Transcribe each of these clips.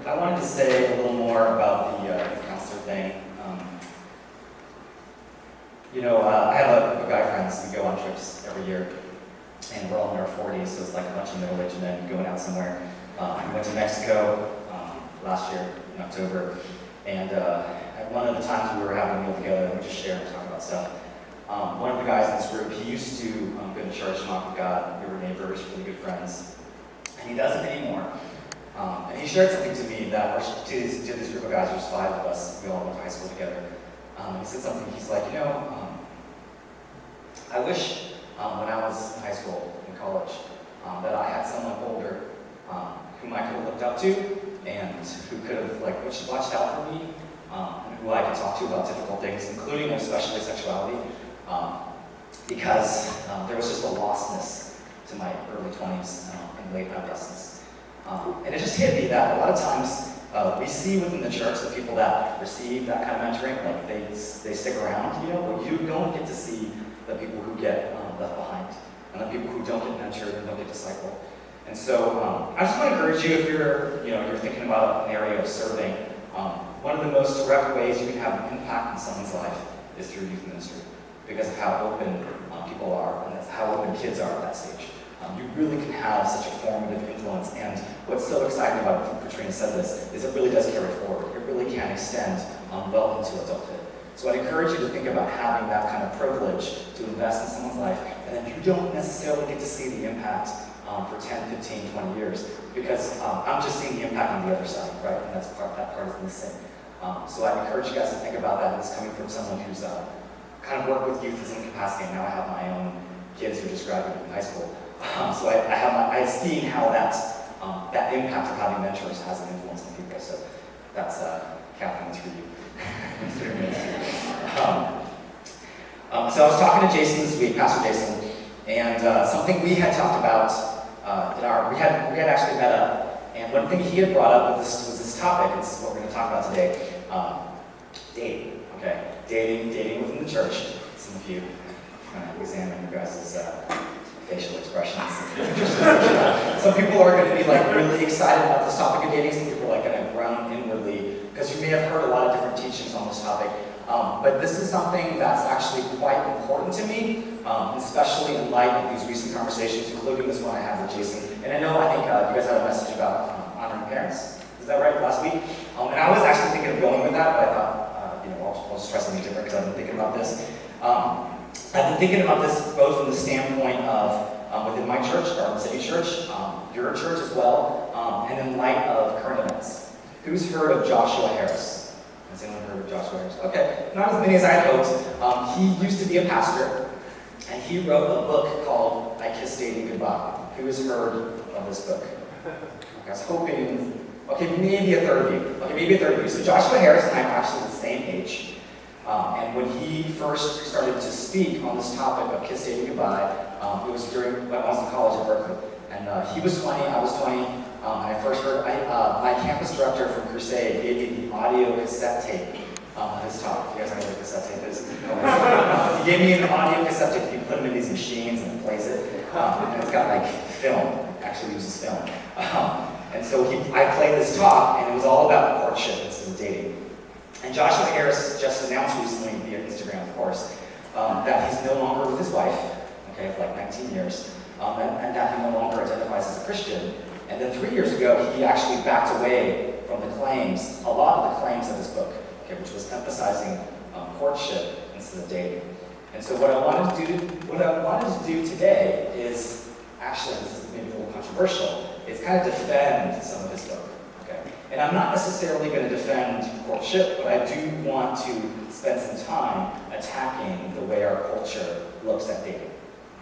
I wanted to say a little more about the youth counselor thing. I have a guy friends. We go on trips every year, and we're all in our 40s, so it's like a bunch of middle-aged men going out somewhere. We went to Mexico last year in October, and at one of the times we were having a meal together, and we just shared and talk about stuff. One of the guys in this group, he used to go to church and walk with God. We were neighbors, really good friends, and he doesn't anymore. And he shared something to me that, to this group of guys, there's 5 of us, we all went to high school together. He said something, he's like, I wish when I was in high school, in college, that I had someone older whom I could have looked up to and who could have watched out for me, and who I could talk to about difficult things, including especially sexuality, because there was just a lostness to my early 20s and late adolescence. And it just hit me that a lot of times we see within the church the people that receive that kind of mentoring, like they stick around, but you don't get to see the people who get left behind, and the people who don't get mentored and don't get discipled. And so I just want to encourage you, if you're thinking about an area of serving, one of the most direct ways you can have an impact in someone's life is through youth ministry, because of how open people are, and that's how open kids are at that stage. You really can have such a formative influence, and what's so exciting about it, Katrina said this, is it really does carry forward. It really can extend well into adulthood. So I'd encourage you to think about having that kind of privilege to invest in someone's life, and then you don't necessarily get to see the impact for 10, 15, 20 years, because I'm just seeing the impact on the other side, right? And that part is missing. So I'd encourage you guys to think about that. It's coming from someone who's kind of worked with youth in some capacity, and now I have my own kids who just graduated from high school. So I've seen how that impact of having mentors has an influence on people. So that's Catherine, that's for you. So I was talking to Jason this week, Pastor Jason, and something we had talked about we had actually met up, and one thing he had brought up was this topic. It's what we're going to talk about today: dating. Okay, dating within the church. Some of you kind of examine your guys' facial expressions. Some people are going to be really excited about this topic of dating. Some people are going to groan inwardly because you may have heard a lot of different teachings on this topic. But this is something that's actually quite important to me, especially in light of these recent conversations, including this one I had with Jason. And I think you guys had a message about honoring parents. Is that right? Last week? And I was actually thinking of going with that, but I thought, I'll just try something different because I've been thinking about this. I've been thinking about this both from the standpoint of within my church, Garden City Church, your church as well, and in light of current events. Who's heard of Joshua Harris? Has anyone heard of Joshua Harris? Okay, not as many as I had hoped. He used to be a pastor, and he wrote a book called I Kissed Dating Goodbye. Who has heard of this book? I was hoping, maybe a third of you. So Joshua Harris and I are actually the same age. And when he first started to speak on this topic of Kiss Dating Goodbye, it was during when I was in college at Berkeley. And he was 20, I was 20, and I first heard, my campus director from Crusade gave me the audio cassette tape of his talk. You guys know what a cassette tape is? He gave me an audio cassette tape. You put them in these machines and it plays it. And it's got film, it actually uses film. And so I played this talk, and it was all about courtship instead of dating. And Joshua Harris just announced recently via Instagram, of course, that he's no longer with his wife, of 19 years, and that he no longer identifies as a Christian. And then 3 years ago, he actually backed away from a lot of the claims of his book, which was emphasizing courtship instead of dating. And so what I wanted to do today is, actually, this is maybe a little controversial, is kind of defend some of his book. And I'm not necessarily going to defend courtship, but I do want to spend some time attacking the way our culture looks at dating,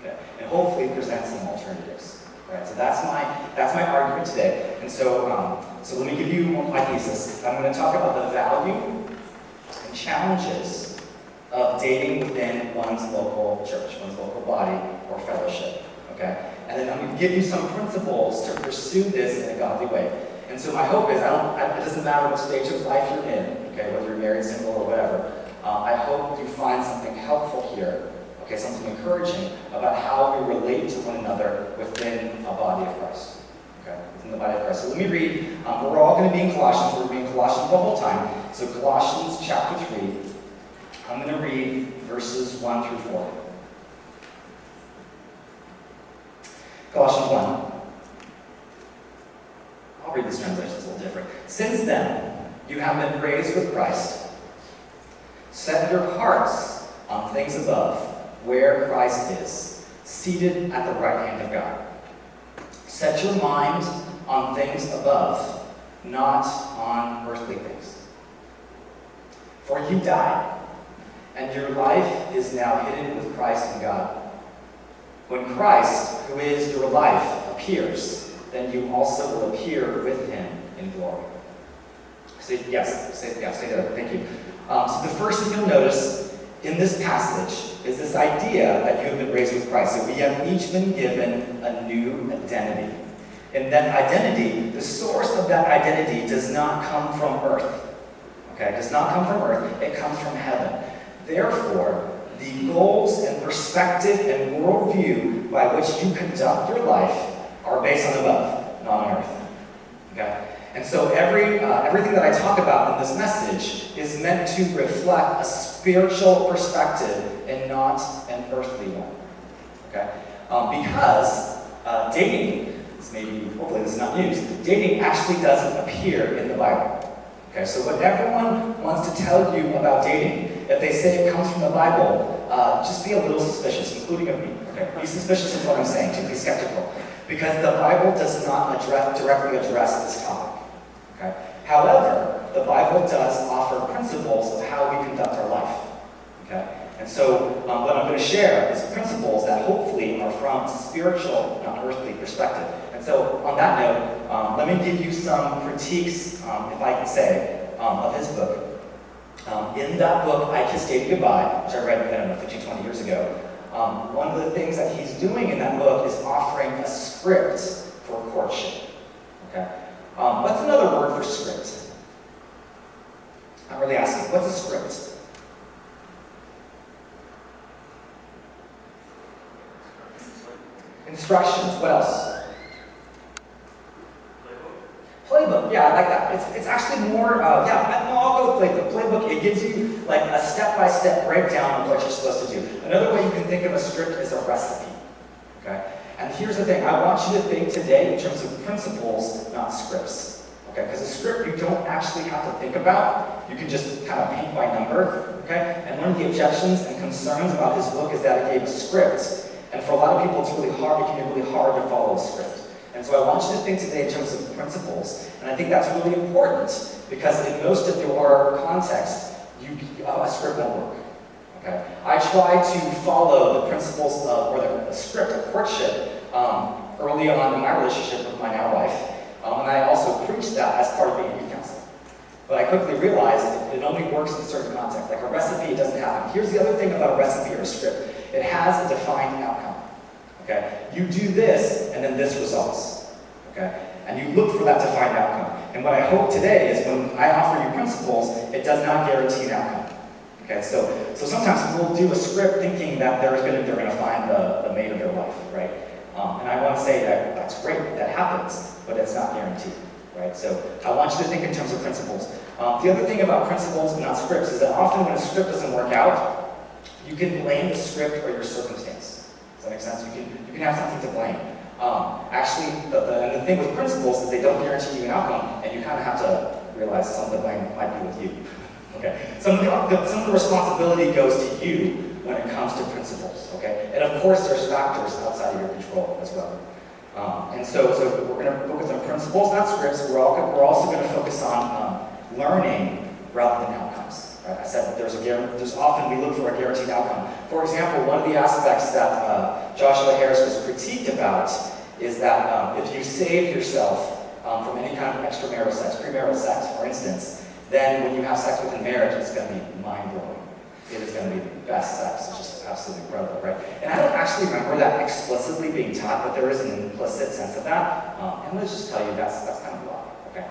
and hopefully present some alternatives. Right? So that's my argument today. And so let me give you my thesis. I'm going to talk about the value and challenges of dating within one's local church, one's local body or fellowship. Okay, and then I'm going to give you some principles to pursue this in a godly way. And so my hope is, it doesn't matter what stage of life you're in, whether you're married, single, or whatever, I hope you find something helpful here, something encouraging about how we relate to one another within a body of Christ. Okay, within the body of Christ. So let me read. We're all going to be in Colossians. We're going to be in Colossians the whole time. So Colossians chapter 3. I'm going to read verses 1 through 4. Colossians 1. I'll read this translation, it's a little different. Since then, you have been raised with Christ. Set your hearts on things above, where Christ is, seated at the right hand of God. Set your mind on things above, not on earthly things. For you died, and your life is now hidden with Christ in God. When Christ, who is your life, appears, then you also will appear with him in glory. Say yes, stay there, thank you. So the first thing you'll notice in this passage is this idea that you have been raised with Christ. So we have each been given a new identity. And that identity, the source of that identity does not come from earth. Okay, it does not come from earth, it comes from heaven. Therefore, the goals and perspective and worldview by which you conduct your life are based on above, not on earth. Okay? And so everything that I talk about in this message is meant to reflect a spiritual perspective and not an earthly one. Okay? Because dating, hopefully this is not news, dating actually doesn't appear in the Bible. Okay, so what everyone wants to tell you about dating, if they say it comes from the Bible, just be a little suspicious, including of me. Okay, be suspicious of what I'm saying, to be skeptical. Because the Bible does not directly address this topic. Okay? However, the Bible does offer principles of how we conduct our life. Okay? And so what I'm going to share is principles that hopefully are from spiritual, not earthly perspective. And so on that note, let me give you some critiques, if I can say, of his book. In that book, I Kissed Dating Goodbye, which I read, 15, 20 years ago, one of the things that he's doing in that book is offering a script for courtship. Okay? What's another word for script? I'm really asking, what's a script? Instructions, what else? Playbook, yeah, I like that. It's actually more, I'll go with playbook. Playbook, it gives you like a step-by-step breakdown of what you're supposed to do. Another way you can think of a script is a recipe, okay? And here's the thing, I want you to think today in terms of principles, not scripts, okay? Because a script you don't actually have to think about, you can just kind of paint by number, okay? And one of the objections and concerns about his book is that it gave a script. And for a lot of people, it's really hard, it can be really hard to follow a script. And so I want you to think today in terms of principles, and I think that's really important because in most of your context, a script won't work. Okay? I try to follow the principles of, or the script of courtship early on in my relationship with my now wife, and I also preached that as part of being a youth counselor. But I quickly realized it only works in certain contexts. Like a recipe, it doesn't happen. Here's the other thing about a recipe or a script. It has a defined outcome. Okay? You do this, and then this results. Okay? And you look for that defined outcome. And what I hope today is when I offer you principles, it does not guarantee an outcome. Okay? So sometimes people do a script thinking that they're going to find the mate of their life, right? And I want to say that that's great, that happens, but it's not guaranteed, right? So I want you to think in terms of principles. The other thing about principles and not scripts is that often when a script doesn't work out, you can blame the script or your circumstance. Does that make sense? You can have something to blame. Actually, the thing with principles is they don't guarantee you an outcome, and you kind of have to realize some of the blame might be with you. Okay? Some of the responsibility goes to you when it comes to principles. Okay? And of course, there's factors outside of your control as well. And so we're going to focus on principles, not scripts. We're also going to focus on learning rather than outcomes. Right? I said that there's often we look for a guaranteed outcome. For example, one of the aspects that Joshua Harris was critiqued about is that if you save yourself from any kind of extramarital sex, premarital sex, for instance, then when you have sex within marriage, it's going to be mind-blowing. It is going to be the best sex. It's just absolutely incredible, right? And I don't actually remember that explicitly being taught, but there is an implicit sense of that. And let's just tell you, that's kind of a lot, okay?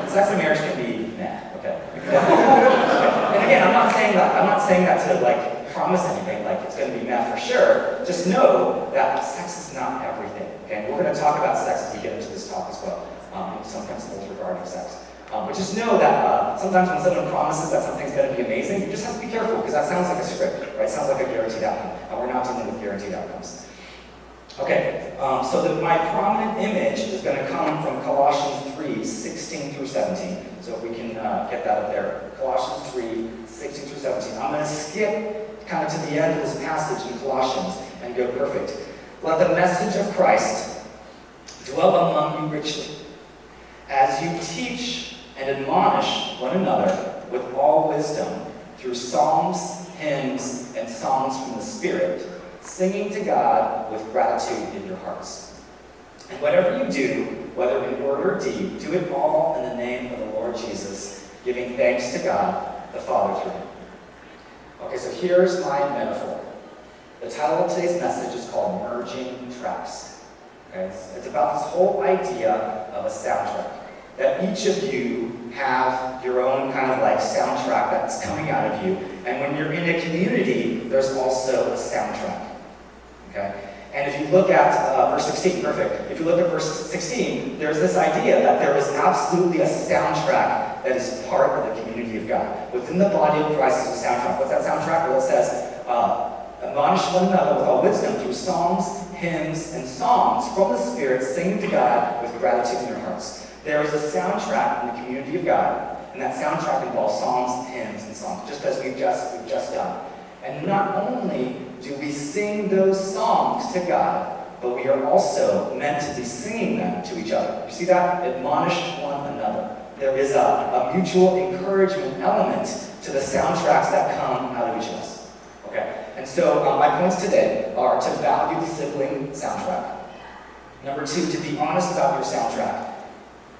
Sex in marriage can be meh, okay? And again, I'm not saying that to like promise anything, like it's going to be meh for sure. Just know that sex is not everything. Okay, and we're going to talk about sex as we get into this talk as well, and some principles regarding sex. But just know that sometimes when someone promises that something's going to be amazing, you just have to be careful, because that sounds like a script, right? It sounds like a guaranteed outcome, and we're not dealing with guaranteed outcomes. Okay, so my prominent image is going to come from Colossians 3, 16 through 17. So if we can get that up there. Colossians 3, 16 through 17. I'm going to skip kind of to the end of this passage in Colossians and go perfect. Let the message of Christ dwell among you richly, as you teach and admonish one another with all wisdom through psalms, hymns, and songs from the Spirit, singing to God with gratitude in your hearts. And whatever you do, whether in word or deed, do it all in the name of the Lord Jesus, giving thanks to God the Father through him. Okay, so here's my metaphor. The title of today's message is called Merging Tracks. Okay, it's about this whole idea of a soundtrack. That each of you have your own kind of like soundtrack that's coming out of you. And when you're in a community, there's also a soundtrack. Okay? And if you look at verse 16, perfect. If you look at verse 16, there's this idea that there is absolutely a soundtrack that is part of the community of God. Within the body of Christ is a soundtrack. What's that soundtrack? Well, it says, admonish one another with all wisdom through psalms, hymns, and songs from the Spirit, singing to God with gratitude in your hearts. There is a soundtrack in the community of God, and that soundtrack involves psalms, hymns, and songs, just as we've just done. And not only do we sing those songs to God, but we are also meant to be singing them to each other. You see that? Admonish one another. There is a mutual encouragement element to the soundtracks that come out of each of us. Okay? And so my points today are to value the sibling soundtrack. Number 2, to be honest about your soundtrack.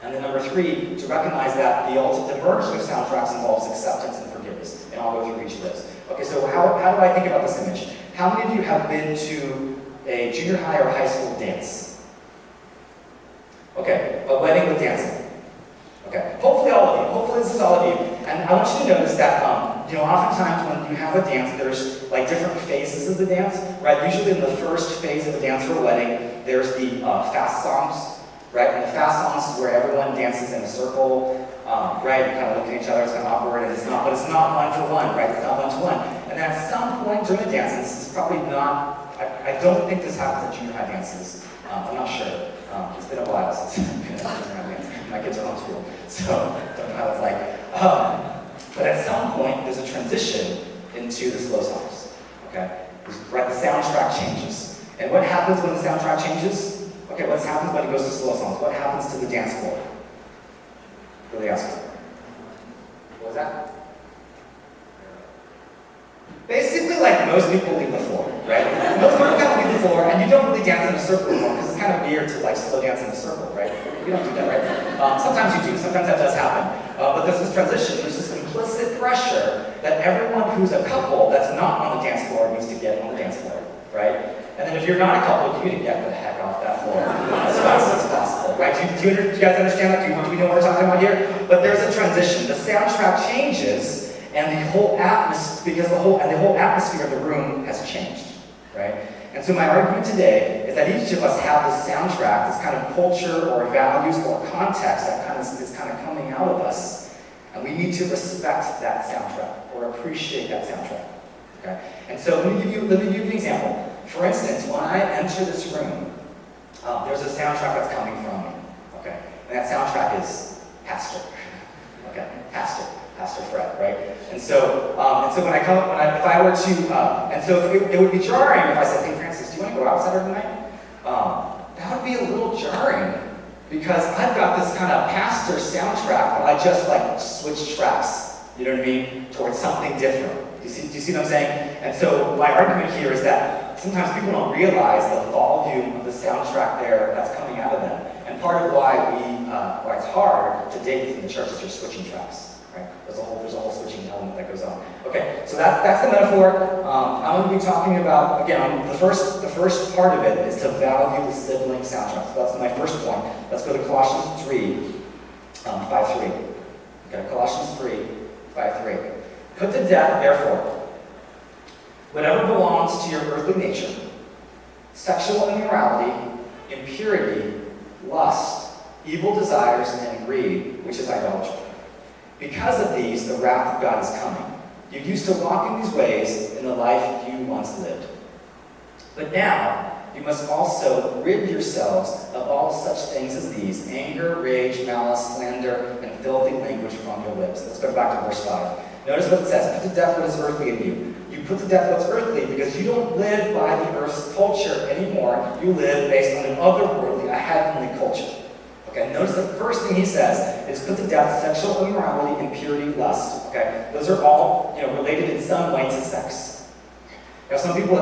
And then number 3, to recognize that the merging of soundtracks involves acceptance and forgiveness. And I'll go through each of those. Okay, so how do I think about this image? How many of you have been to a junior high or high school dance? Okay, a wedding with dancing. Okay, hopefully all of you. Hopefully this is all of you. And I want you to notice that, oftentimes when you have a dance, there's like different phases of the dance, right? Usually in the first phase of a dance for a wedding, there's the fast songs. Right, and the fast songs is where everyone dances in a circle, right? You kind of look at each other, it's kind of awkward, and it's not 1-for-1, right? It's not 1-to-1. And then at some point during the dance, and this is probably not, I don't think this happens at junior high dances. I'm not sure. It's been a while since I've been at junior high dance. My kids are homeschooled, so don't know how it's like. But at some point, there's a transition into the slow songs. Okay, right? The soundtrack changes, and what happens when the soundtrack changes? Okay, what happens when it goes to slow songs? What happens to the dance floor? Really ask me. What was that? Basically, like most people leave the floor, right? Most people kind of leave the floor, and you don't really dance in a circle anymore, because it's kind of weird to like slow dance in a circle, right? We don't do that, right? Sometimes you do, sometimes that does happen. But there's this transition, there's this implicit pressure that everyone who's a couple that's not on the dance floor needs to get on the dance floor, right? And then if you're not a couple, you need to get the heck off that floor as fast as possible, right? Do you guys understand that? Do we know what we're talking about here? But there's a transition. The soundtrack changes, and the whole atmosphere, the whole atmosphere of the room has changed, right? And so my argument today is that each of us have this soundtrack, this kind of culture or values or context that is kind of coming out of us, and we need to respect that soundtrack or appreciate that soundtrack. Okay? And so let me give you an example. For instance, when I enter this room, there's a soundtrack that's coming from me. Okay? And that soundtrack is Pastor. Okay? Pastor Fred, right? And so if I were to, and so it would be jarring if I said, hey Francis, do you want to go out Saturday night? That would be a little jarring, because I've got this kind of pastor soundtrack, but I just like switch tracks, you know what I mean, towards something different. Do you see what I'm saying? And so my argument here is that sometimes people don't realize the volume of the soundtrack there that's coming out of them. And part of why it's hard to date within the church is you're switching tracks, right? There's a whole switching element that goes on. Okay, so that's the metaphor. I'm going to be talking about, again, the first part of it is to value the sibling soundtrack. So that's my first point. Let's go to Colossians 3, 5:3. Okay, Colossians 3, 5:3. Put to death, therefore, whatever belongs to your earthly nature: sexual immorality, impurity, lust, evil desires, and greed, which is idolatry. Because of these, the wrath of God is coming. You used to walk in these ways in the life you once lived. But now, you must also rid yourselves of all such things as these: anger, rage, malice, slander, and filthy language from your lips. Let's go back to verse 5. Notice what it says: put to death what is earthly in you. You put to death what's earthly because you don't live by the earth's culture anymore. You live based on an otherworldly, a heavenly culture. Okay, notice the first thing he says is put to death sexual immorality, impurity, lust. Okay, those are all related in some way to sex. Now, a lot of people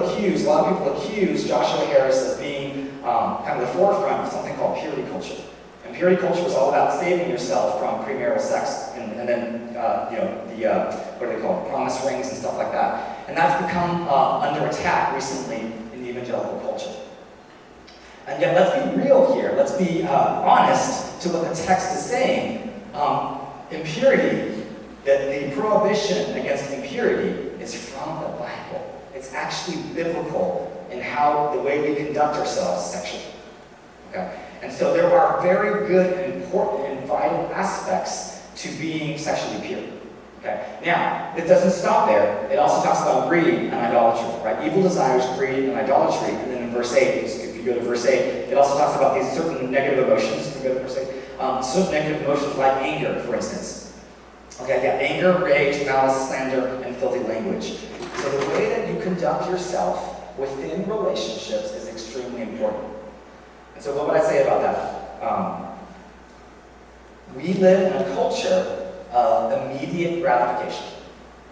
accuse Joshua Harris of being kind of the forefront of something called purity culture. And purity culture was all about saving yourself from premarital sex, and then what do they call it, promise rings and stuff like that. And that's become under attack recently in the evangelical culture. And yet, let's be real here. Let's be honest to what the text is saying. Impurity, that the prohibition against impurity is from the Bible. It's actually biblical in the way we conduct ourselves sexually. Okay? And so there are very good and important and vital aspects to being sexually pure. Okay? Now, it doesn't stop there. It also talks about greed and idolatry, right? Evil desires, greed, and idolatry. And then in verse 8, if you go to verse 8, it also talks about these certain negative emotions. If you go to verse 8, certain negative emotions like anger, for instance. Okay, yeah, anger, rage, malice, slander, and filthy language. So the way that you conduct yourself within relationships is extremely important. And so what would I say about that? We live in a culture of immediate gratification.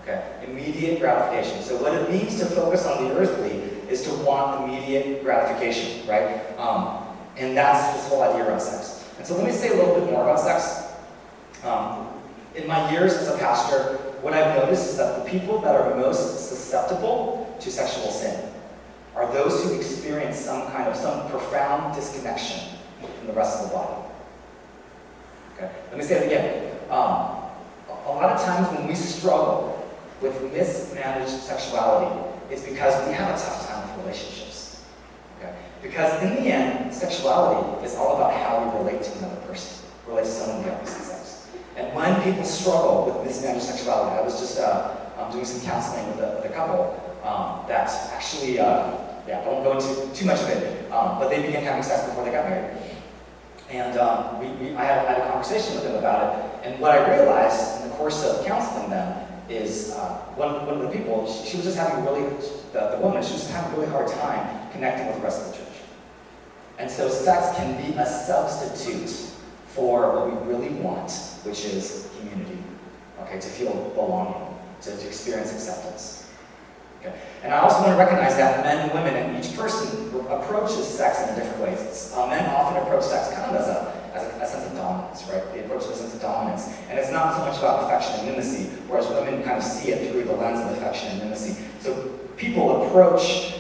Okay, immediate gratification. So what it means to focus on the earthly is to want immediate gratification, right? And that's this whole idea around sex. And so let me say a little bit more about sex. In my years as a pastor, what I've noticed is that the people that are most susceptible to sexual sin are those who experience some profound disconnection from the rest of the body. Okay, let me say it again. A lot of times when we struggle with mismanaged sexuality, it's because we have a tough time with relationships. Okay? Because in the end, sexuality is all about how we relate to another person, relate to someone of the opposite sex. And when people struggle with mismanaged sexuality, I was just doing some counseling with a couple that actually, I won't go into too much of it, but they began having sex before they got married. And I had a conversation with them about it, and what I realized in the course of counseling them is one of the people, she was just having the woman, she was just having a really hard time connecting with the rest of the church. And so sex can be a substitute for what we really want, which is community, okay, to feel belonging, to experience acceptance. Okay. And I also want to recognize that men and women and each person approaches sex in different ways. Men often approach sex kind of as a sense of dominance, right? They approach it as a sense of dominance. And it's not so much about affection and intimacy, whereas women kind of see it through the lens of affection and intimacy. So people approach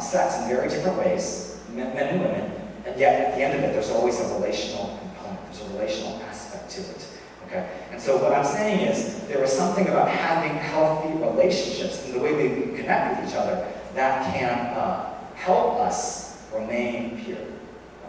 sex in very different ways, men and women, and yet at the end of it, there's always a relational component, there's a relational aspect to it. Okay? And so what I'm saying is, there is something about having healthy relationships and the way we connect with each other that can help us remain pure.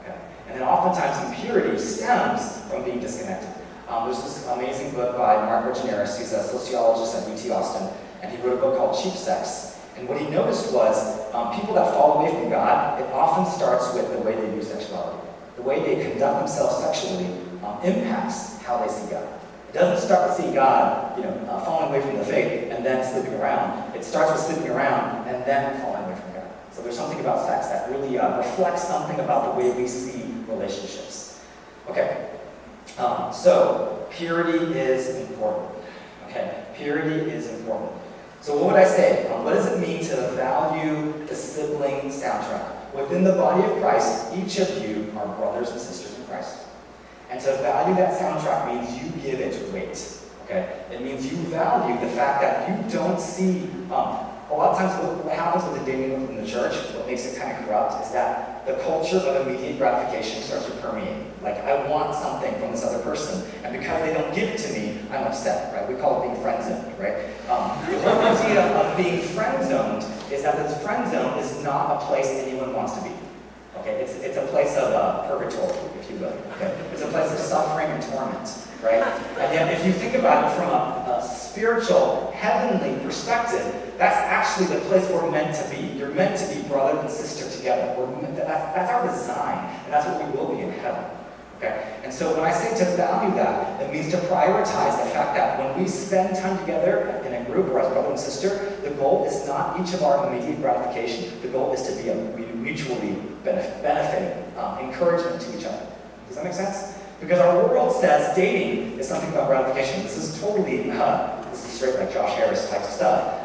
Okay? And then oftentimes impurity stems from being disconnected. There's this amazing book by Mark Regeneris. He's a sociologist at UT Austin, and he wrote a book called Cheap Sex. And what he noticed was people that fall away from God, it often starts with the way they use sexuality. The way they conduct themselves sexually impacts how they see God. It doesn't start with seeing God, falling away from the faith and then sleeping around. It starts with sleeping around and then falling away from God. So there's something about sex that really reflects something about the way we see relationships. Okay, so purity is important. Okay, purity is important. So what would I say? What does it mean to value the sibling soundtrack? Within the body of Christ, each of you are brothers and sisters in Christ. And to value that soundtrack means you give it weight, okay? It means you value the fact that you don't see, a lot of times what happens with the dating within the church, what makes it kind of corrupt, is that the culture of immediate gratification starts to permeate. Like, I want something from this other person, and because they don't give it to me, I'm upset, right? We call it being friend-zoned, right? The whole idea of being friend-zoned is that this friend zone is not a place anyone wants to be. Okay, it's a place of purgatory, if you will. Okay, it's a place of suffering and torment, right? And yet, if you think about it from a spiritual, heavenly perspective, that's actually the place we're meant to be. You're meant to be brother and sister together. That's our design, and that's what we will be in heaven. Okay? And so when I say to value that, it means to prioritize the fact that when we spend time together in a group or as brother and sister, the goal is not each of our immediate gratification. The goal is to be a mutually benefiting encouragement to each other. Does that make sense? Because our world says dating is something about gratification. This is totally, this is straight like Josh Harris type stuff.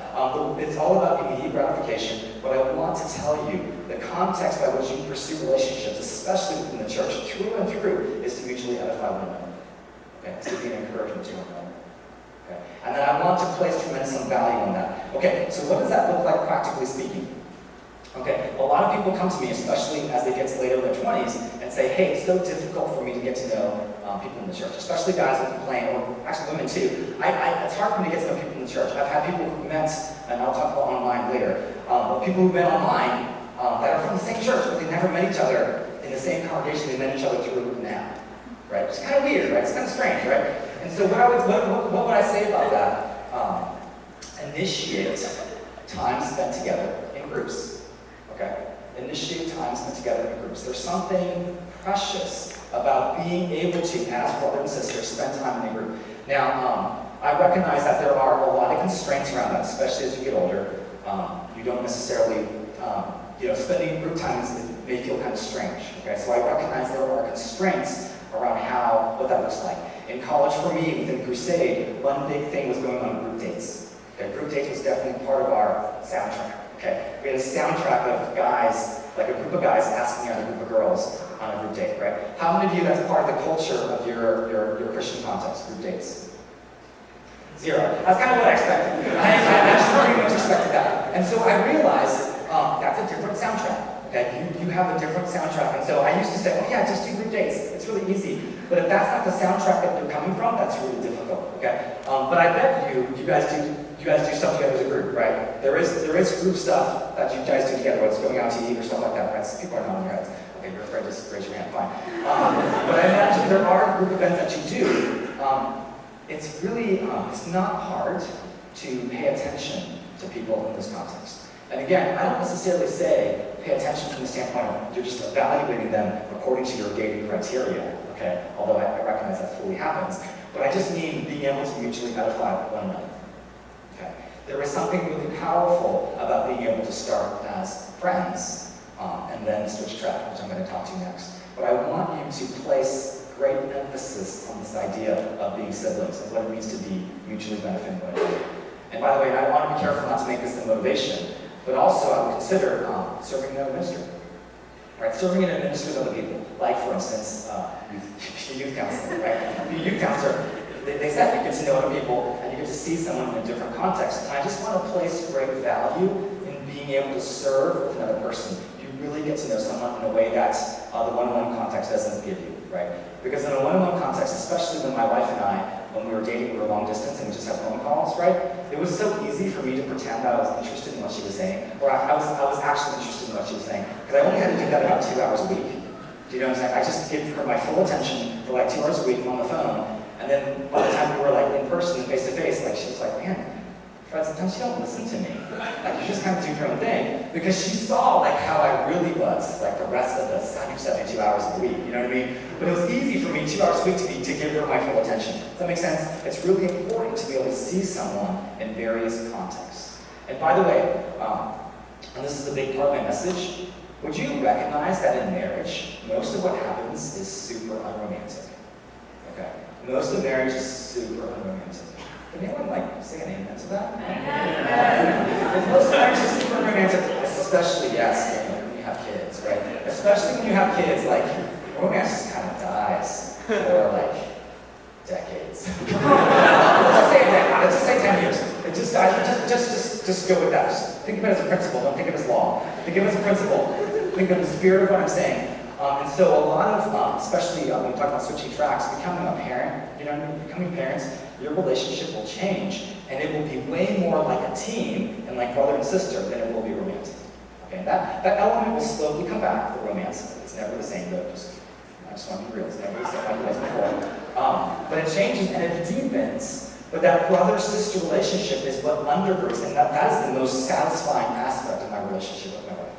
It's all about immediate gratification, but I want to tell you the context by which you pursue relationships, especially within the church, through and through, is to mutually edify one another. Okay? It's to be an encouragement to one another. Okay? And then I want to place tremendous value on that. Okay, so what does that look like practically speaking? Okay, a lot of people come to me, especially as they get to later in their 20s, and say, hey, it's so difficult for me to get to know people in the church, especially guys who complain, or actually women too. It's hard for me to get to know people in the church. I've had people who met, and I'll talk about online later, but people who've met online that are from the same church, but they never met each other in the same congregation. They met each other through an app, right? It's kind of weird, right? It's kind of strange, right? And so what would I say about that? Initiate time spent together in groups. Okay? Initiate time spent together in groups. There's something precious about being able to, as brother and sister, spend time in a group. Now, I recognize that there are a lot of constraints around that, especially as you get older. You don't necessarily, spending group time may feel kind of strange. Okay? So I recognize there are constraints around what that looks like. In college, for me, within Crusade, one big thing was going on group dates. Okay? Group dates was definitely part of our soundtrack. Okay, we had a soundtrack of guys, like a group of guys asking out a group of girls on a group date, right? How many of you, that's part of the culture of your Christian context, group dates? Zero. That's kind of what I expected. I actually pretty much expected that. And so I realized that's a different soundtrack. Okay, you have a different soundtrack. And so I used to say, oh yeah, just do group dates. It's really easy. But if that's not the soundtrack that you're coming from, that's really difficult. Okay, but I bet you guys do stuff together as a group, right? There is group stuff that you guys do together, whether it's going out to eat or stuff like that, right? So people are nodding their heads. Okay, you're afraid, just raise your hand, fine. But I imagine there are group events that you do. It's really, it's not hard to pay attention to people in this context. And again, I don't necessarily say pay attention from the standpoint of you're just evaluating them according to your dating criteria, okay? Although I recognize that fully happens. But I just mean being able to mutually edify one another. Okay. There is something really powerful about being able to start as friends and then switch track, which I'm going to talk to next. But I want you to place great emphasis on this idea of being siblings and what it means to be mutually benefiting one another. And by the way, I want to be careful not to make this a motivation, but also I would consider serving in another ministry. Right? Serving in a ministry with other people. Like, for instance, youth counseling. Right? Be a youth counselor. They said you get to know other people and you get to see someone in a different context. And I just want to place great value in being able to serve with another person. You really get to know someone in a way that the one-on-one context doesn't give you, right? Because in a one-on-one context, especially when my wife and I, when we were dating, we were long distance and we just had phone calls, right? It was so easy for me to pretend that I was interested in what she was saying, or I was actually interested in what she was saying, because I only had to do that about 2 hours a week. Do you know what I'm saying? I just give her my full attention for like 2 hours a week on the phone. And then by the time we were like in person, face to face, like she was like, man, Fred, sometimes you don't listen to me. Like you just kind of do your own thing. Because she saw like how I really was, like the rest of the 72 hours of the week, you know what I mean? But it was easy for me 2 hours a week to give her my full attention. Does that make sense? It's really important to be able to see someone in various contexts. And by the way, and this is a big part of my message, would you recognize that in marriage, most of what happens is super unromantic? Okay. Most of marriage is super unromantic. Can anyone say an amen to that? Most of marriage is super romantic, especially, yes, when you have kids, right? Especially when you have kids, like, romance just kind of dies for like decades. Let's just say 10 years. It just dies. Just go with that. Just think of it as a principle. Don't think of it as law. Think of it as a principle. Think of the spirit of what I'm saying. And so a lot of, especially when we talk about switching tracks, becoming a parent, you know what I mean? Becoming parents, your relationship will change, and it will be way more like a team and like brother and sister than it will be romantic. Okay, and that element will slowly come back, the romance. It's never the same, though. I just want to be real. It's never the same like it was before. But it changes and it deepens. But that brother-sister relationship is what undergirds, and that is the most satisfying aspect of my relationship with my wife,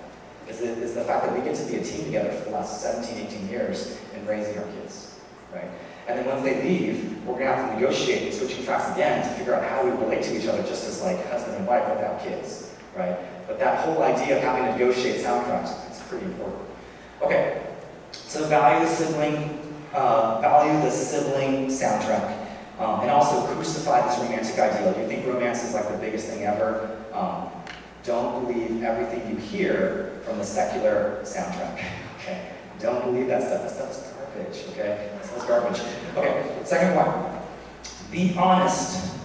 is the fact that we get to be a team together for the last 17, 18 years in raising our kids, right? And then once they leave, we're going to have to negotiate switching tracks again to figure out how we relate to each other just as like husband and wife without kids, right? But that whole idea of having to negotiate soundtracks, it's pretty important. Okay, so value the sibling soundtrack. And also crucify this romantic ideal. Do you think romance is like the biggest thing ever? Don't believe everything you hear from the secular soundtrack. Okay? Don't believe that stuff. That stuff's garbage. Okay? That stuff's garbage. Okay, second point. Be honest.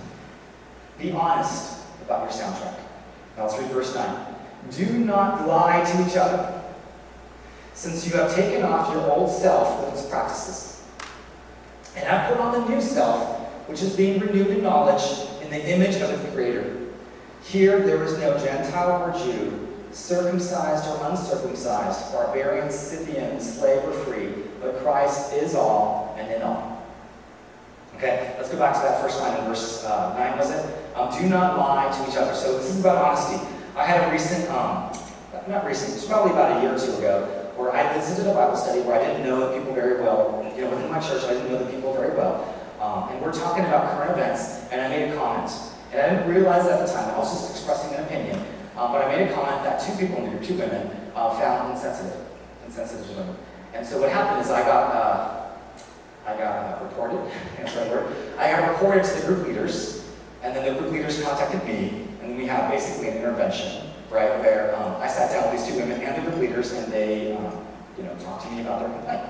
Be honest about your soundtrack. Now let's read verse 9. Do not lie to each other, since you have taken off your old self with its practices, and have put on the new self, which is being renewed in knowledge in the image of its Creator. Here there is no Gentile or Jew, circumcised or uncircumcised, barbarian, Scythian, slave or free, but Christ is all and in all. Okay, let's go back to that first line in verse 9, was it? Do not lie to each other. So this is about honesty. I had a recent, not recent, it was probably about a year or two ago, where I visited a Bible study where I didn't know the people very well. You know, within my church, I didn't know the people very well. And we're talking about current events, and I made a comment. And I didn't realize it at the time, I was just expressing an opinion. But I made a comment that two people in the group, two women, found insensitive to women. And so what happened is I got reported, that's the right word. I got reported to the group leaders, and then the group leaders contacted me, and we had basically an intervention, right, where I sat down with these two women and the group leaders, and they, talked to me about their complaint.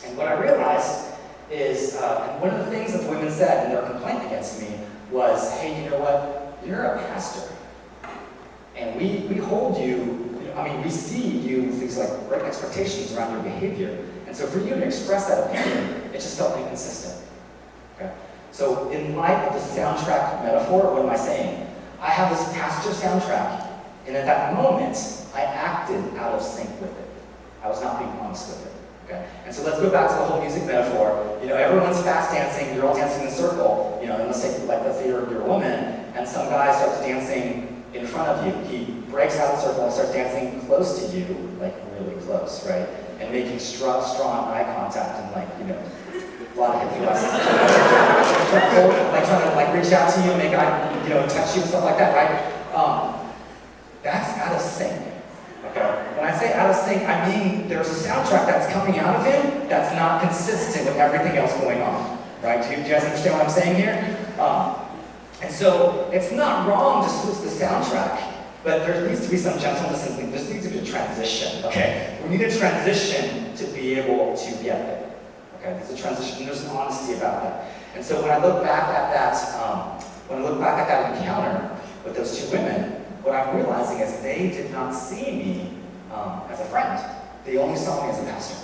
And what I realized is, and one of the things that the women said in their complaint against me was, hey, you know what, you're a pastor, and we hold you, we see you with these like great expectations around your behavior, and so for you to express that opinion, it just felt inconsistent. Okay? So in light of the soundtrack metaphor, what am I saying? I have this pastor soundtrack, and at that moment, I acted out of sync with it. I was not being honest with it. Okay? And so let's go back to the whole music metaphor. Everyone's fast dancing, you're all dancing in a circle, and let's say you're a woman, and some guy starts dancing in front of you. He breaks out of the circle and starts dancing close to you, like really close, right? And making strong eye contact and a lot of hip thrusts. trying to reach out to you and make touch you and stuff like that, right? That's out of sync. Okay. When I say out of sync, I mean there's a soundtrack that's coming out of him that's not consistent with everything else going on. Right? Do you guys understand what I'm saying here? And so it's not wrong to switch the soundtrack, but there needs to be some gentleness and there needs to be a transition. Okay? We need a transition to be able to get there. Okay? There's a transition and there's an honesty about that. And so when I look back at that, encounter with those two women, what I'm realizing is they did not see me as a friend. They only saw me as a pastor.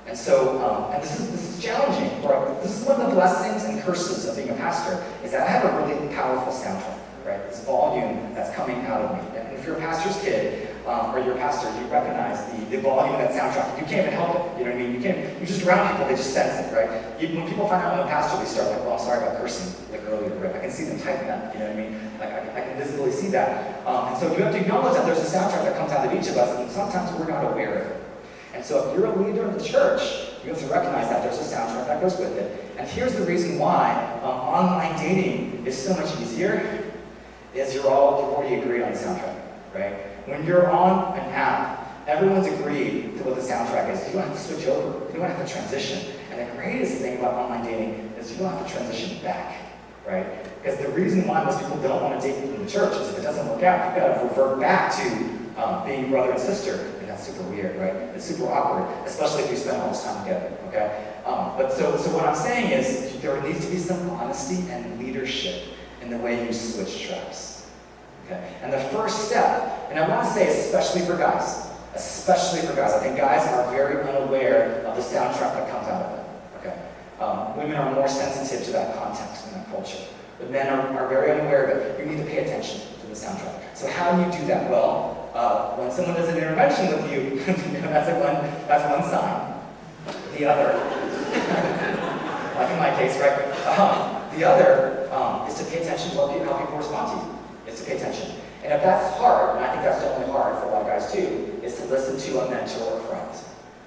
And so, and this is challenging. Right? This is one of the blessings and curses of being a pastor, is that I have a really powerful soundtrack, right? This volume that's coming out of me. And if you're a pastor's kid, or you're a pastor, you recognize the volume of that soundtrack. You can't even help it. You know what I mean? You're just around people, they just sense it, right? When people find out I'm a pastor, they start like, well, I'm sorry about cursing, like earlier, right? I can see them typing that, you know what I mean? Like, I can visibly see that. And so you have to acknowledge that there's a soundtrack that comes out of each of us, and sometimes we're not aware of it. And so if you're a leader of the church, you have to recognize that there's a soundtrack that goes with it. And here's the reason why online dating is so much easier, is you've already agreed on the soundtrack, right? When you're on an app, everyone's agreed to what the soundtrack is. You don't have to switch over. You don't have to transition. And the greatest thing about online dating is you don't have to transition back, right? Because the reason why most people don't want to date in the church is if it doesn't work out, you've got to revert back to being brother and sister. And that's super weird, right? It's super awkward, especially if you spend all this time together, okay? But so what I'm saying is there needs to be some honesty and leadership in the way you switch tracks. Okay. And the first step, and I want to say especially for guys, I think guys are very unaware of the soundtrack that comes out of it. Okay. Women are more sensitive to that context and that culture, but men are very unaware of it. You need to pay attention to the soundtrack. So how do you do that? Well, when someone does an intervention with you, that's one sign. The other, like in my case, right? The other is to pay attention to how people respond to you. Is to pay attention. And if that's hard, and I think that's definitely hard for a lot of guys too, is to listen to a mentor or friend.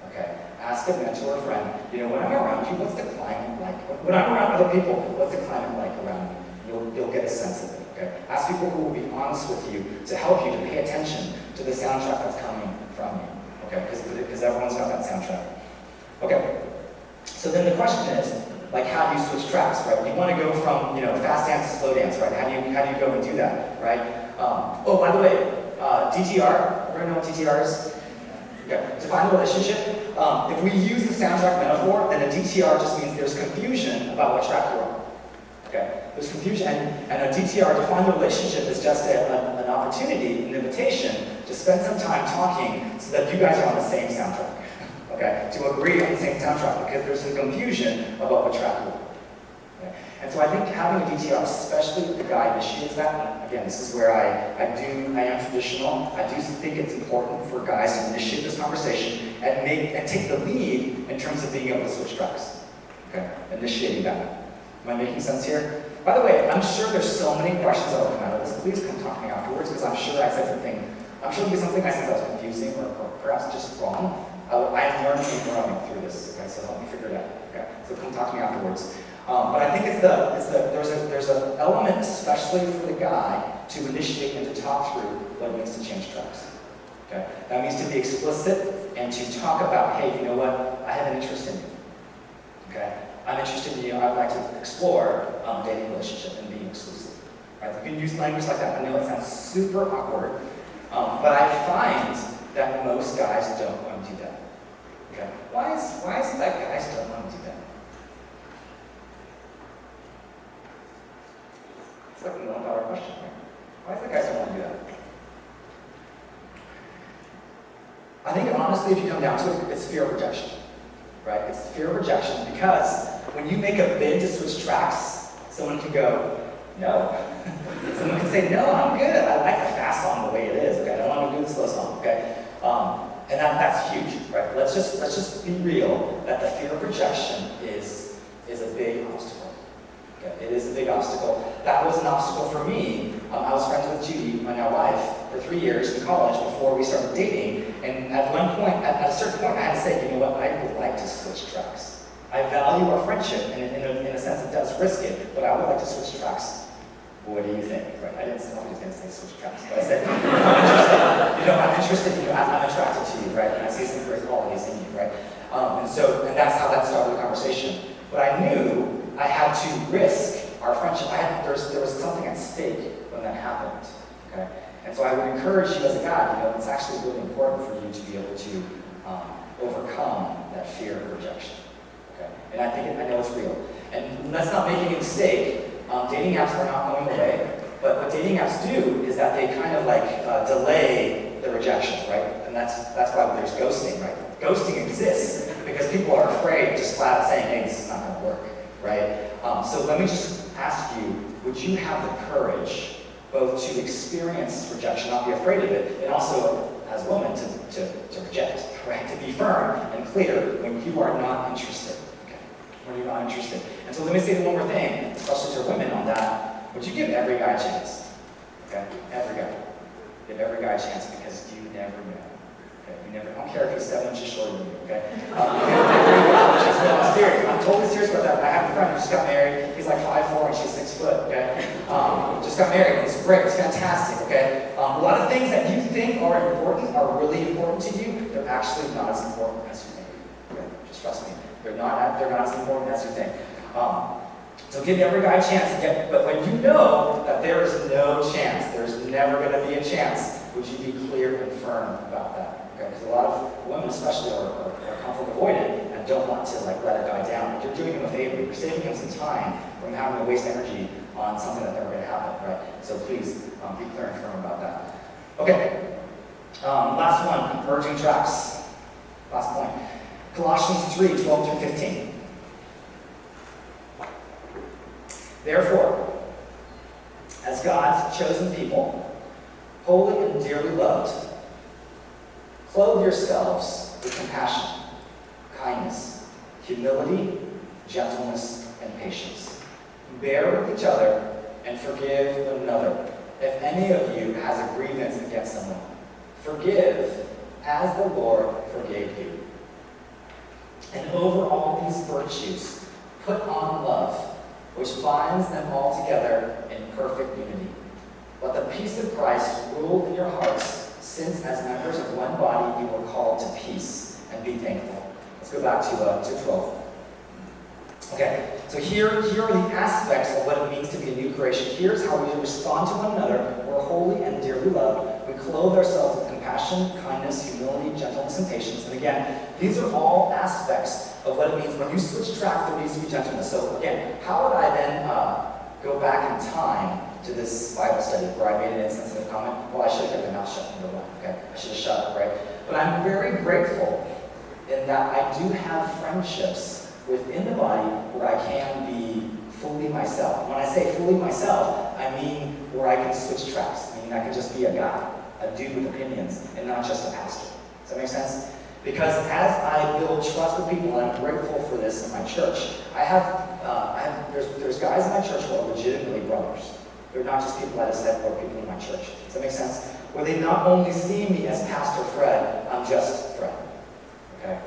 Okay? Ask a mentor or friend, when I'm around you, what's the climate like? When I'm around other people, what's the climate like around me? You'll get a sense of it. Okay? Ask people who will be honest with you to help you to pay attention to the soundtrack that's coming from you. Okay? Because everyone's got that soundtrack. Okay. So then the question is, how do you switch tracks, right? You want to go from, fast dance to slow dance, right? How do you go and do that, right? Oh, by the way, DTR, everyone know what DTR is? Okay, define the relationship. If we use the soundtrack metaphor, then a DTR just means there's confusion about what track you're on. Okay, there's confusion, and a DTR, define the relationship, is just an opportunity, an invitation to spend some time talking so that you guys are on the same soundtrack. Okay, to agree on the same soundtrack, because there's some confusion about what track you're on. Okay? And so I think having a DTR, especially if the guy initiates that, and again, this is where I am traditional. I do think it's important for guys to initiate this conversation and take the lead in terms of being able to switch tracks. Okay, initiating that. Am I making sense here? By the way, I'm sure there's so many questions that will come out of this. Please come talk to me afterwards, because I'm sure I said something. I'm sure there'll be something I said that was confusing or perhaps just wrong. I'm learning and growing through this, okay, so help me figure it out, okay? So come talk to me afterwards. But I think there's an element, especially for the guy, to initiate and to talk through what it means to change tracks, okay? That means to be explicit and to talk about, hey, you know what, I have an interest in you, okay? I'm interested in you, I'd like to explore a dating relationship and being exclusive, right? You can use language like that. I know it sounds super awkward, but I find that most guys don't want to do that. Okay? Why is it that guys don't want to do that? It's like a $1 million question, right? Why is it that guys don't want to do that? I think honestly, if you come down to it, it's fear of rejection. Right? It's fear of rejection because when you make a bid to switch tracks, someone can go, no. Someone can say, no, I'm good. I like the fast song the way it is. Okay? I don't want to do the slow song. Okay? And that's huge, right? Let's just be real that the fear of rejection is a big obstacle. Okay? It is a big obstacle. That was an obstacle for me. I was friends with Judy, my now wife, for 3 years in college before we started dating. And at a certain point, I had to say, you know what? I would like to switch tracks. I value our friendship, and in a sense, it does risk it. But I would like to switch tracks. What do you think? Right? I didn't know I was going to say switch tracks, but I said, I'm interested in you, I'm attracted to you, right? And I see some great qualities in you, right? And that's how that started the conversation. But I knew I had to risk our friendship. There was something at stake when that happened, okay? And so I would encourage you as a guy, it's actually really important for you to be able to overcome that fear of rejection, okay? And I know it's real. And let's not make any mistake. Dating apps are not going away, but what dating apps do is that they kind of delay the rejection, right? And that's why there's ghosting, right? Ghosting exists because people are afraid of just flat saying, hey, this is not going to work, right? So let me just ask you, would you have the courage both to experience rejection, not be afraid of it, and also, as a woman, to reject, right? To be firm and clear when you are not interested. When you're not interested. And so let me say one more thing, especially to women on that. Would you give every guy a chance? Okay? Every guy. Give every guy a chance because you never know. Okay? You never, I don't care if he's 7 inches shorter than you, okay? I'm serious. I'm totally serious about that. I have a friend who just got married. He's like 5'4" and she's 6 foot, okay? Just got married. It's great. It's fantastic, okay? A lot of things that you think are important are really important to you. They're actually not as important as you think. Okay? Just trust me. They're not as important as you think. So give every guy a chance to but when you know that there is no chance, there's never going to be a chance, would you be clear and firm about that? Okay? Because a lot of women especially are comfort avoidant and don't want to let a guy down. But you're doing him a favor. You're saving him some time from having to waste energy on something that's never going to happen, right? So please be clear and firm about that. Okay. Last one, merging tracks. Last point. Colossians 3:12 through 15. Therefore, as God's chosen people, holy and dearly loved, Clothe yourselves with compassion, kindness, humility, gentleness, and patience. Bear with each other and forgive one another. If any of you has a grievance against someone, forgive as the Lord forgave you. And over all these virtues, put on love, which binds them all together in perfect unity. Let the peace of Christ rule in your hearts, since as members of one body you were called to peace, and be thankful. Let's go back to 12. Okay, so here are the aspects of what it means to be a new creation. Here's how we respond to one another. We're holy and dearly loved. We clothe ourselves with compassion, kindness, humility, gentleness, and patience. And again, these are all aspects of what it means when you switch track. There needs to be gentleness. So again, how would I then go back in time to this Bible study where I made an insensitive comment? Well, I should have kept my mouth shut, number one. Okay, I should have shut up, right? But I'm very grateful in that I do have friendships within the body where I can be fully myself. When I say fully myself, I mean where I can switch tracks. I mean I can just be a guy, a dude with opinions, and not just a pastor. Does that make sense? Because as I build trust with people, and I'm grateful for this in my church, there's guys in my church who are legitimately brothers. They're not just people I just said who are people in my church. Does that make sense? Where they not only see me as Pastor Fred, I'm just Fred. Okay?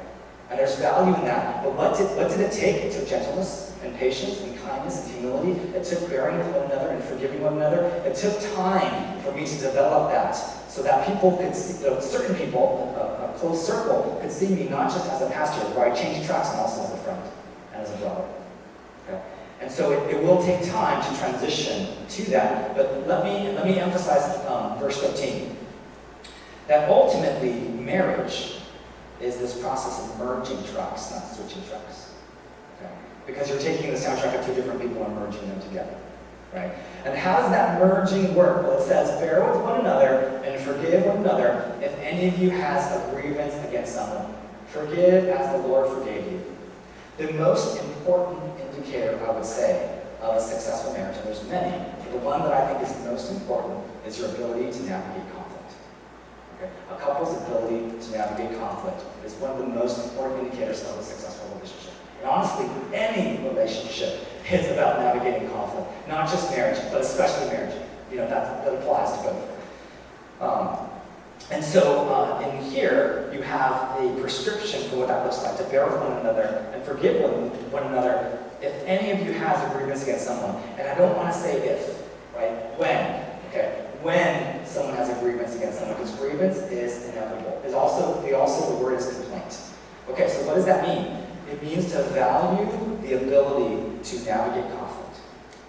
And there's value in that. But what did it take? It took gentleness and patience and kindness and humility. It took bearing with one another and forgiving one another. It took time for me to develop that so that people could see, certain people, a close circle, could see me not just as a pastor, where I changed tracks, and also as a friend and as a brother. Okay? And so it will take time to transition to that. But let me emphasize verse 13. That ultimately marriage is this process of merging tracks, not switching tracks. Okay? Because you're taking the soundtrack of two different people and merging them together. Right? And how does that merging work? Well, it says, bear with one another and forgive one another if any of you has a grievance against someone. Forgive as the Lord forgave you. The most important indicator, I would say, of a successful marriage, and there's many, but the one that I think is most important is your ability to navigate conflict. Okay? A couple's ability to navigate conflict is one of the most important indicators of a successful relationship. And honestly, any relationship is about navigating conflict. Not just marriage, but especially marriage. That applies to both. And so in here, you have a prescription for what that looks like, to bear with one another and forgive one another if any of you has a grievance against someone. And I don't want to say if, right? When, okay? When someone has a grievance against someone, because grievance is inevitable. The word is complaint. Okay, so what does that mean? It means to value the ability to navigate conflict.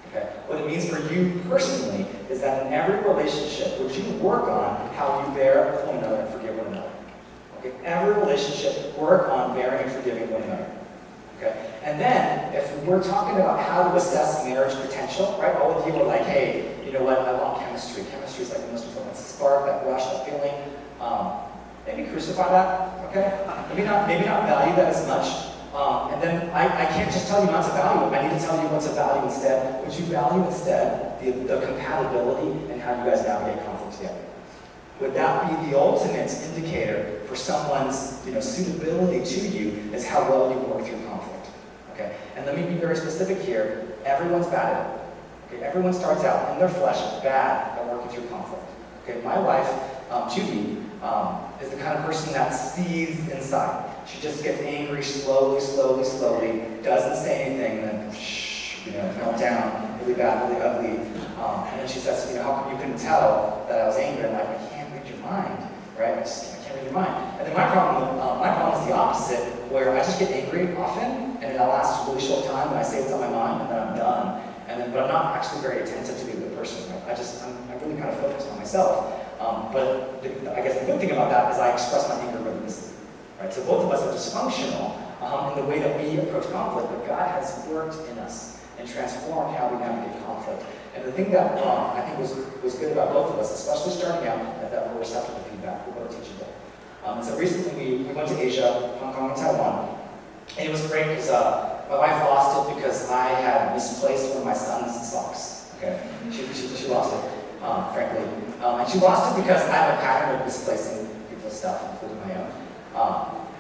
Okay? What it means for you personally is that in every relationship, would you work on how you bear with one another and forgive one another? Okay? Every relationship, work on bearing and forgiving one another. Okay? And then, if we're talking about how to assess marriage potential, right? All of you are like, hey, you know what? I want chemistry. Chemistry is like the most important. It's a spark, that rush, that feeling. Maybe crucify that. Okay? Maybe not value that as much. And then I can't just tell you not to value it. I need to tell you what to value instead. Would you value instead the compatibility and how you guys navigate conflict together? Would that be the ultimate indicator for someone's suitability to you is how well you work through conflict? Okay? And let me be very specific here. Everyone's bad at it. Okay? Everyone starts out in their flesh bad at working through conflict. Okay? My wife, Judy, is the kind of person that sees inside. She just gets angry slowly, doesn't say anything, and then melt down really bad, really ugly. And then she says, how come you couldn't tell that I was angry? I'm like, I can't read your mind, right? I can't read your mind. And then my problem is the opposite, where I just get angry often, and that lasts a really short time, and I say what's on my mind, and then I'm done. But I'm not actually very attentive to be a good person. Right? I'm really kind of focused on myself. But I guess the good thing about that is I express my anger really easily. Right? So both of us are dysfunctional in the way that we approach conflict, but God has worked in us and transformed how we navigate conflict. And the thing that I think was good about both of us, especially starting out, is that we're receptive to feedback. We're both teachable. And so recently we went to Asia, Hong Kong and Taiwan, and it was great because my wife lost it because I had misplaced one of my son's socks. Okay, she lost it, frankly, and she lost it because I have a pattern of misplacing people's stuff, including my own.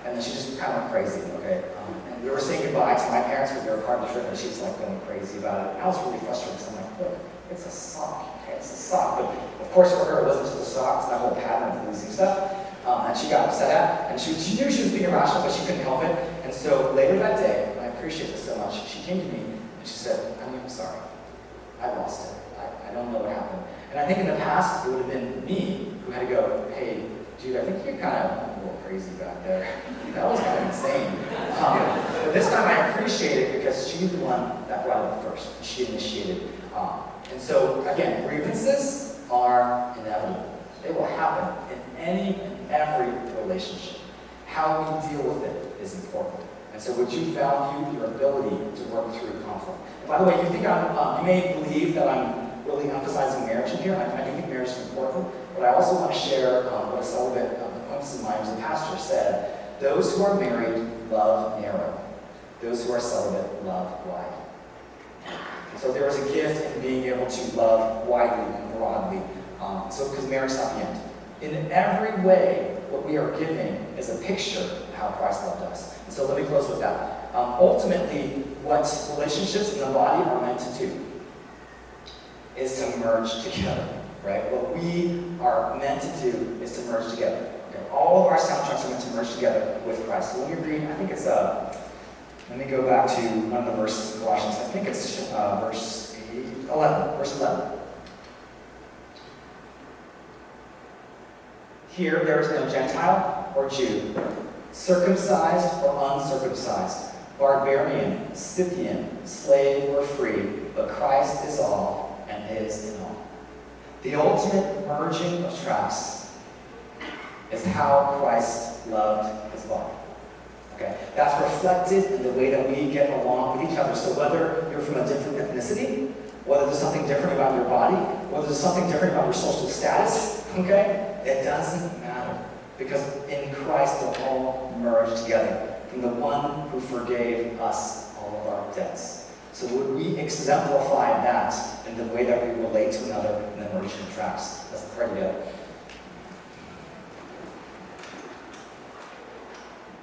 And then she just kind of went crazy, okay? And we were saying goodbye to my parents because they were part of the trip, and she was like going crazy about it. And I was really frustrated because I'm like, look, it's a sock, okay? It's a sock. But of course for her, it wasn't just a sock, it's my whole pattern of losing stuff. And she got upset at, and she knew she was being irrational, but she couldn't help it. And so later that day, and I appreciate this so much, she came to me and she said, I'm sorry, I lost it. I don't know what happened. And I think in the past, it would have been me who had to go, hey, dude, I think you're kind of a little crazy back there. That was kind of insane. But this time I appreciate it because she's the one that brought it up first. She initiated. And so, again, grievances are inevitable. They will happen in any and every relationship. How we deal with it is important. And so would you value your ability to work through conflict? And by the way, you may believe that I'm really emphasizing marriage in here. I do think marriage is important, but I also want to share what a celibate acquaintance of mine, who's a pastor, said. Those who are married love narrow. Those who are celibate love wide. So there is a gift in being able to love widely and broadly. Because marriage is not the end. In every way, what we are giving is a picture of how Christ loved us. And so let me close with that. Ultimately, what relationships in the body are meant to do is to merge together, right? What we are meant to do is to merge together. Okay? All of our soundtracks are meant to merge together with Christ. So let me read, I think it's, let me go back to one of the verses in Colossians. I think it's verse 11. Here there is no Gentile or Jew, circumcised or uncircumcised, barbarian, Scythian, slave or free, but Christ is all and is in all. The ultimate merging of tracks is how Christ loved his body. Okay? That's reflected in the way that we get along with each other. So whether you're from a different ethnicity, whether there's something different about your body, whether there's something different about your social status, okay? It doesn't matter. Because in Christ, they're all merged together. From the one who forgave us all of our debts. So would we exemplify that in the way that we relate to another in the merging of tracks? Let's pray together.